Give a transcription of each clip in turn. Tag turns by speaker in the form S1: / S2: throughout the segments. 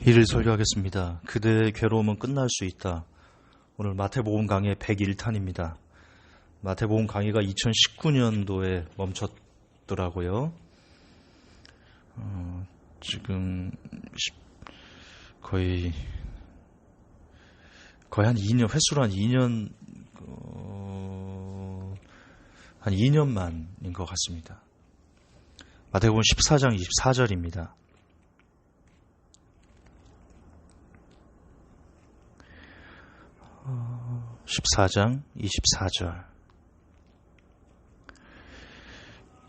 S1: 이를 설교하겠습니다. 그대의 괴로움은 끝날 수 있다. 오늘 마태복음 강의 101탄입니다. 마태복음 강의가 2019년도에 멈췄더라고요. 지금 거의 한 2년, 횟수로 한 2년 만인 것 같습니다. 마태복음 14장 24절입니다. 14장 24절.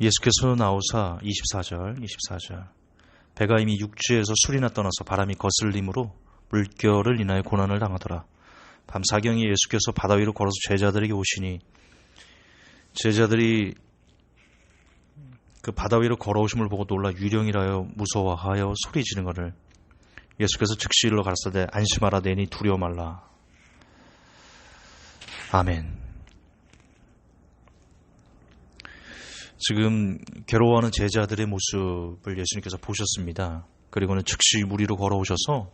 S1: 예수께서 나오사 24절 배가 이미 육지에서 술이나 떠나서 바람이 거슬림으로 물결을 인하여 고난을 당하더라. 밤 사경에 예수께서 바다 위로 걸어서 제자들에게 오시니 제자들이 그 바다 위로 걸어오심을 보고 놀라 유령이라여 무서워하여 소리 지르거늘 예수께서 즉시 일러 가라사대 안심하라 내니 두려워 말라. 아멘. 지금 괴로워하는 제자들의 모습을 예수님께서 보셨습니다. 그리고는 즉시 물 위로 걸어오셔서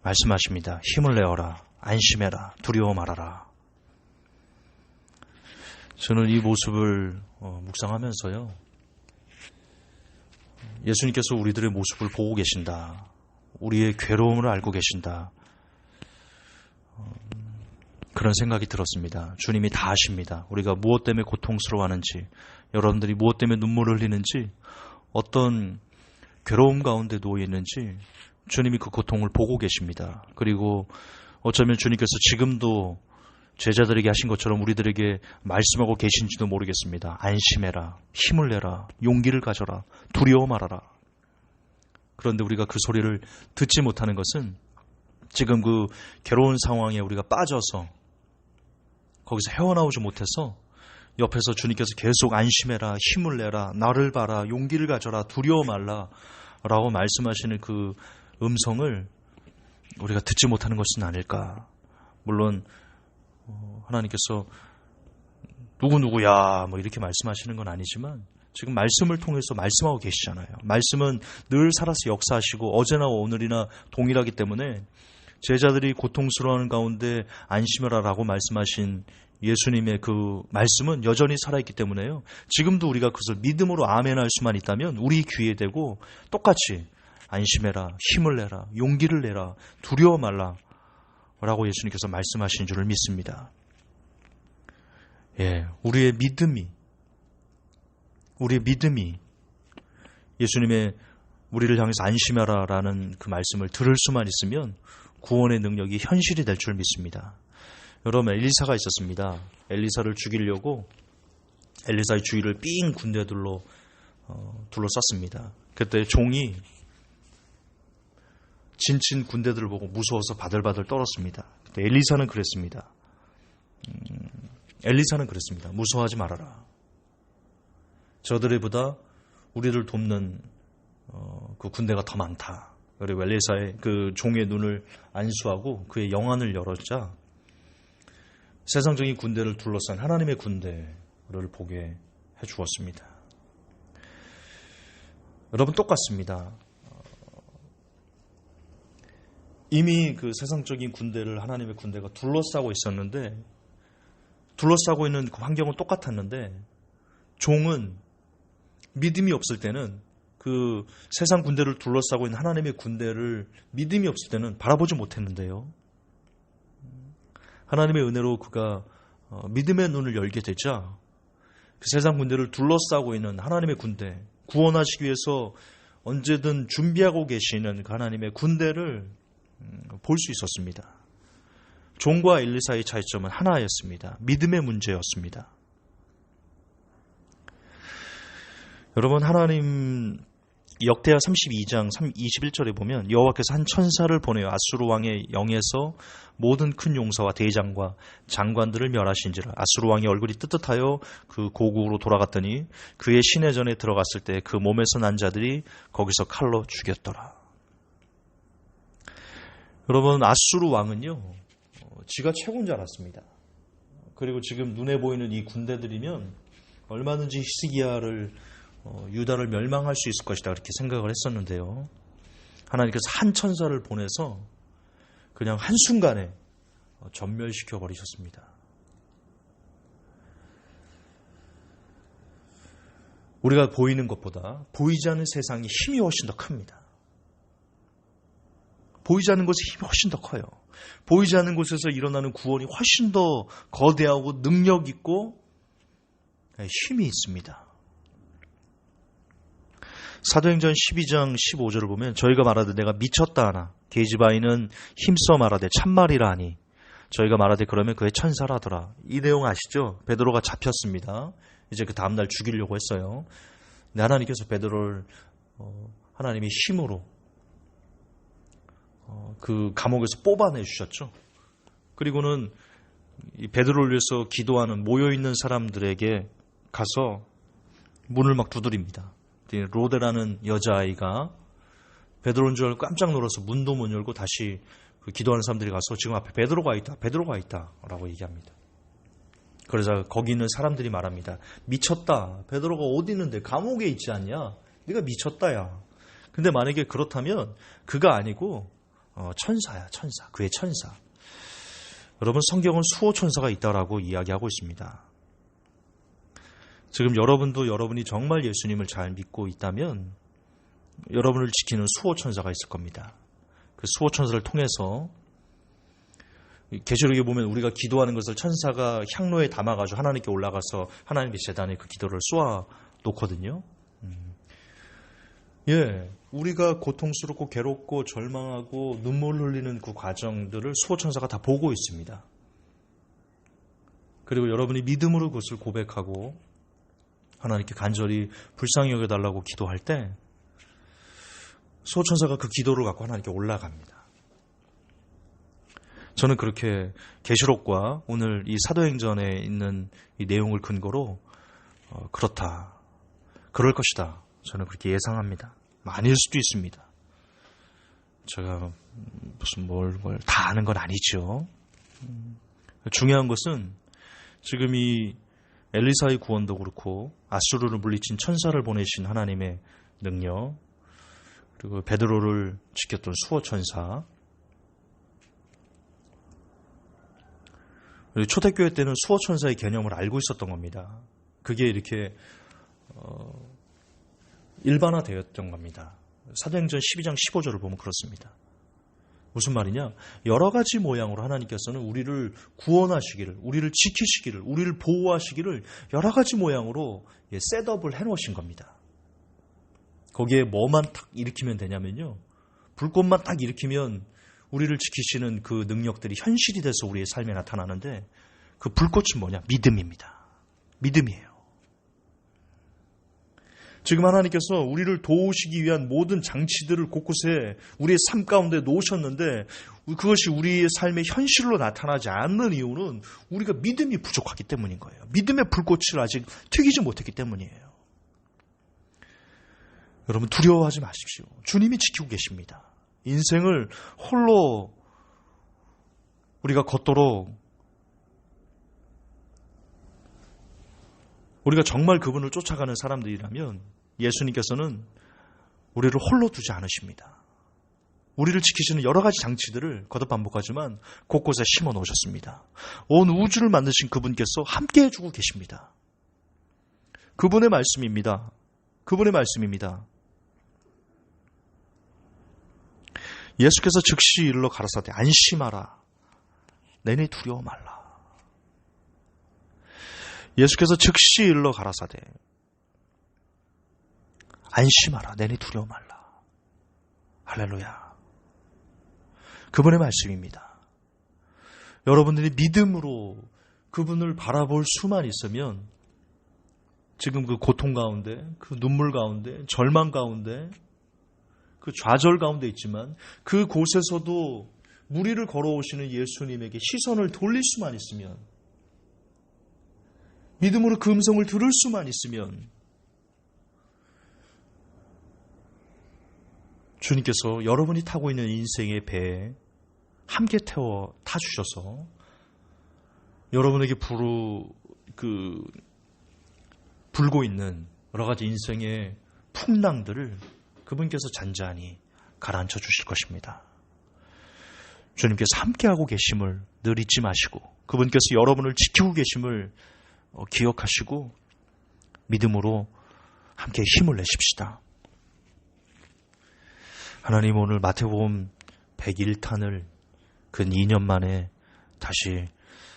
S1: 말씀하십니다. 힘을 내어라. 안심해라. 두려워 말아라. 저는 이 모습을 묵상하면서요. 예수님께서 우리들의 모습을 보고 계신다. 우리의 괴로움을 알고 계신다. 그런 생각이 들었습니다. 주님이 다 아십니다. 우리가 무엇 때문에 고통스러워하는지, 여러분들이 무엇 때문에 눈물을 흘리는지, 어떤 괴로움 가운데 놓여 있는지 주님이 그 고통을 보고 계십니다. 그리고 어쩌면 주님께서 지금도 제자들에게 하신 것처럼 우리들에게 말씀하고 계신지도 모르겠습니다. 안심해라, 힘을 내라, 용기를 가져라, 두려워 말아라. 그런데 우리가 그 소리를 듣지 못하는 것은 지금 그 괴로운 상황에 우리가 빠져서 거기서 헤어나오지 못해서 옆에서 주님께서 계속 안심해라, 힘을 내라, 나를 봐라, 용기를 가져라, 두려워 말라 라고 말씀하시는 그 음성을 우리가 듣지 못하는 것은 아닐까. 물론 하나님께서 누구누구야 뭐 이렇게 말씀하시는 건 아니지만 지금 말씀을 통해서 말씀하고 계시잖아요. 말씀은 늘 살아서 역사하시고 어제나 오늘이나 동일하기 때문에 제자들이 고통스러워하는 가운데 안심하라 라고 말씀하신 예수님의 그 말씀은 여전히 살아있기 때문에요. 지금도 우리가 그것을 믿음으로 아멘할 수만 있다면 우리 귀에 대고 똑같이 안심해라, 힘을 내라, 용기를 내라, 두려워 말라 라고 예수님께서 말씀하신 줄을 믿습니다. 예, 우리의 믿음이 예수님의 우리를 향해서 안심하라 라는 그 말씀을 들을 수만 있으면 구원의 능력이 현실이 될 줄 믿습니다. 여러분, 엘리사가 있었습니다. 엘리사를 죽이려고 엘리사의 주위를 삥 군대들로 둘러쌌습니다. 그때 종이 진친 군대들을 보고 무서워서 바들바들 떨었습니다. 그때 엘리사는 그랬습니다. 무서워하지 말아라. 저들보다 우리를 돕는 그 군대가 더 많다. 그리고 엘리사의 그 종의 눈을 안수하고 그의 영안을 열었자 세상적인 군대를 둘러싼 하나님의 군대를 보게 해 주었습니다. 여러분, 똑같습니다. 이미 그 세상적인 군대를 하나님의 군대가 둘러싸고 있었는데, 둘러싸고 있는 그 환경은 똑같았는데, 종은 믿음이 없을 때는 그 세상 군대를 둘러싸고 있는 하나님의 군대를 믿음이 없을 때는 바라보지 못했는데요. 하나님의 은혜로 그가 믿음의 눈을 열게 되자 그 세상 군대를 둘러싸고 있는 하나님의 군대, 구원하시기 위해서 언제든 준비하고 계시는 그 하나님의 군대를 볼 수 있었습니다. 종과 엘리사의 차이점은 하나였습니다. 믿음의 문제였습니다. 여러분, 하나님 역대하 32장 21절에 보면 여호와께서 한 천사를 보내어 아수르 왕의 영에서 모든 큰 용사와 대장과 장관들을 멸하신지라. 아수르 왕의 얼굴이 뜨뜻하여 그 고국으로 돌아갔더니 그의 시내전에 들어갔을 때 그 몸에서 난 자들이 거기서 칼로 죽였더라. 여러분, 아수르 왕은요, 지가 최고인 줄 알았습니다. 그리고 지금 눈에 보이는 이 군대들이면 얼마든지 히스기야를 유다를 멸망할 수 있을 것이다 그렇게 생각을 했었는데요. 하나님께서 한 천사를 보내서 그냥 한순간에 전멸시켜 버리셨습니다. 우리가 보이는 것보다 보이지 않는 세상이 힘이 훨씬 더 큽니다. 보이지 않는 곳의 힘이 훨씬 더 커요. 보이지 않는 곳에서 일어나는 구원이 훨씬 더 거대하고 능력 있고 힘이 있습니다. 사도행전 12장 15절을 보면 저희가 말하되 내가 미쳤다 하나 게이지바이는 힘써 말하되 참말이라 하니 저희가 말하되 그러면 그의 천사라더라. 이 내용 아시죠? 베드로가 잡혔습니다. 이제 그 다음날 죽이려고 했어요. 근데 하나님께서 베드로를 하나님의 힘으로 그 감옥에서 뽑아내 주셨죠. 그리고는 이 베드로를 위해서 기도하는 모여있는 사람들에게 가서 문을 막 두드립니다. 로데라는 여자아이가 베드로인 줄 알고 깜짝 놀라서 문도 못 열고 다시 그 기도하는 사람들이 가서 지금 앞에 베드로가 있다 라고 얘기합니다. 그래서 거기 있는 사람들이 말합니다. 미쳤다. 베드로가 어디 있는데 감옥에 있지 않냐? 네가 미쳤다 야. 근데 만약에 그렇다면 그가 아니고 천사야. 천사. 그의 천사. 여러분 성경은 수호 천사가 있다라고 이야기하고 있습니다. 지금 여러분도 여러분이 정말 예수님을 잘 믿고 있다면 여러분을 지키는 수호 천사가 있을 겁니다. 그 수호 천사를 통해서 계시록에 보면 우리가 기도하는 것을 천사가 향로에 담아가지고 하나님께 올라가서 하나님의 제단에 그 기도를 쏘아 놓거든요. 예, 우리가 고통스럽고 괴롭고 절망하고 눈물 흘리는 그 과정들을 수호 천사가 다 보고 있습니다. 그리고 여러분이 믿음으로 그것을 고백하고 하나님께 간절히 불쌍히 여겨달라고 기도할 때 수호 천사가 그 기도를 갖고 하나님께 올라갑니다. 저는 그렇게 계시록과 오늘 이 사도행전에 있는 이 내용을 근거로 그렇다, 그럴 것이다. 저는 그렇게 예상합니다. 아닐 수도 있습니다. 제가 무슨 뭘 다 아는 건 아니죠. 중요한 것은 지금 이 엘리사의 구원도 그렇고 아수르를 물리친 천사를 보내신 하나님의 능력, 그리고 베드로를 지켰던 수호 천사, 초대교회 때는 수호 천사의 개념을 알고 있었던 겁니다. 그게 이렇게 일반화되었던 겁니다. 사도행전 12장 15절을 보면 그렇습니다. 무슨 말이냐? 여러 가지 모양으로 하나님께서는 우리를 구원하시기를, 우리를 지키시기를, 우리를 보호하시기를 여러 가지 모양으로 셋업을 해놓으신 겁니다. 거기에 뭐만 딱 일으키면 되냐면요, 불꽃만 딱 일으키면 우리를 지키시는 그 능력들이 현실이 돼서 우리의 삶에 나타나는데 그 불꽃은 뭐냐? 믿음입니다. 믿음이에요. 지금 하나님께서 우리를 도우시기 위한 모든 장치들을 곳곳에 우리의 삶 가운데 놓으셨는데 그것이 우리의 삶의 현실로 나타나지 않는 이유는 우리가 믿음이 부족하기 때문인 거예요. 믿음의 불꽃을 아직 튀기지 못했기 때문이에요. 여러분 두려워하지 마십시오. 주님이 지키고 계십니다. 인생을 홀로 우리가 걷도록 우리가 정말 그분을 쫓아가는 사람들이라면 예수님께서는 우리를 홀로 두지 않으십니다. 우리를 지키시는 여러 가지 장치들을 거듭 반복하지만 곳곳에 심어 놓으셨습니다. 온 우주를 만드신 그분께서 함께 해주고 계십니다. 그분의 말씀입니다. 그분의 말씀입니다. 예수께서 즉시 일러 가라사대 안심하라. 내내 두려워 말라. 예수께서 즉시 일러 가라사대 안심하라. 내내 두려워 말라. 할렐루야. 그분의 말씀입니다. 여러분들이 믿음으로 그분을 바라볼 수만 있으면 지금 그 고통 가운데, 그 눈물 가운데, 절망 가운데, 그 좌절 가운데 있지만 그 곳에서도 무리를 걸어오시는 예수님에게 시선을 돌릴 수만 있으면, 믿음으로 그 음성을 들을 수만 있으면 주님께서 여러분이 타고 있는 인생의 배에 함께 태워 타주셔서 여러분에게 불고 있는 여러 가지 인생의 풍랑들을 그분께서 잔잔히 가라앉혀 주실 것입니다. 주님께서 함께하고 계심을 늘 잊지 마시고 그분께서 여러분을 지키고 계심을 기억하시고 믿음으로 함께 힘을 내십시다. 하나님, 오늘 마태복음 101탄을 근 2년 만에 다시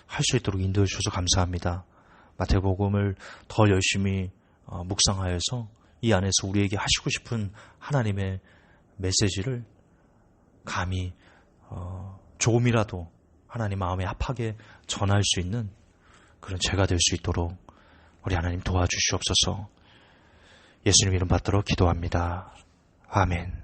S1: 할 수 있도록 인도해 주셔서 감사합니다. 마태복음을 더 열심히 묵상하여서 이 안에서 우리에게 하시고 싶은 하나님의 메시지를 감히 조금이라도 하나님 마음에 합하게 전할 수 있는 그런 제가 될 수 있도록 우리 하나님 도와주시옵소서. 예수님 이름 받들어 기도합니다. 아멘.